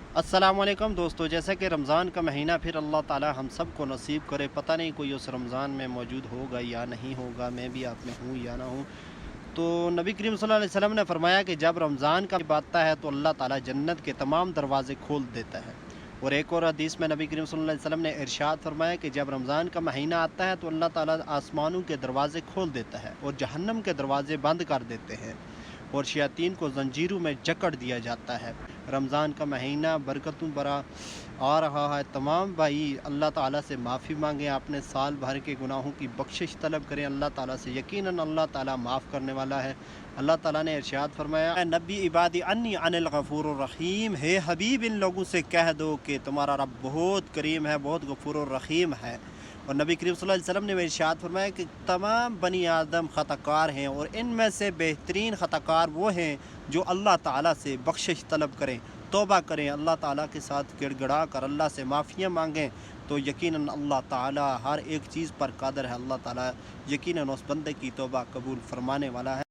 अस्सलामुअलैकुम दोस्तों, जैसा कि रमज़ान का महीना फिर अल्लाह ताला हम सब को नसीब करे। पता नहीं कोई उस रमज़ान में मौजूद होगा या नहीं होगा, मैं भी आप में हूँ या ना हूँ। तो नबी करीम सल्लल्लाहु अलैहि वसल्लम ने फरमाया कि जब रमज़ान का आता है तो अल्लाह ताला जन्नत के तमाम दरवाज़े खोल देता है। और एक और हदीस में नबी करीम सल्लल्लाहु अलैहि वसल्लम ने इरशाद फरमाया कि जब रमज़ान का महीना आता है तो अल्लाह ताला आसमानों के दरवाज़े खोल देता है और जहन्नम के दरवाज़े बंद कर देते हैं और शयातीन को जंजीरों में जकड़ दिया जाता है। रमज़ान का महीना बरकतों भरा आ रहा है। तमाम भाई अल्लाह ताला से माफ़ी मांगें, अपने साल भर के गुनाहों की बख्शिश तलब करें अल्लाह ताला से। यकीनन अल्लाह ताला माफ़ करने वाला है। अल्लाह ताला ने इरशाद फरमाया, "ऐ नबी इबादी अन्नी अनिल गफूरुर रहीम", हे हबीब इन लोगों से कह दो कि तुम्हारा रब बहुत करीम है, बहुत गफूरुर रहीम है। और नबी करीम सल्लल्लाहु अलैहि वसल्लम ने इरशाद फरमाया कि तमाम बनी आदम ख़ताकार हैं और इनमें से बेहतरीन ख़ताकार वो हैं जो अल्लाह ताला से बख्शिश तलब करें, तौबा करें, अल्लाह ताला के साथ गिड़गिड़ा कर अल्लाह से माफ़ियाँ मांगें। तो यकीनन अल्लाह ताला हर एक चीज़ पर कादिर है। अल्लाह ताला यकीनन उस बंदे की तौबा कबूल फरमाने वाला है।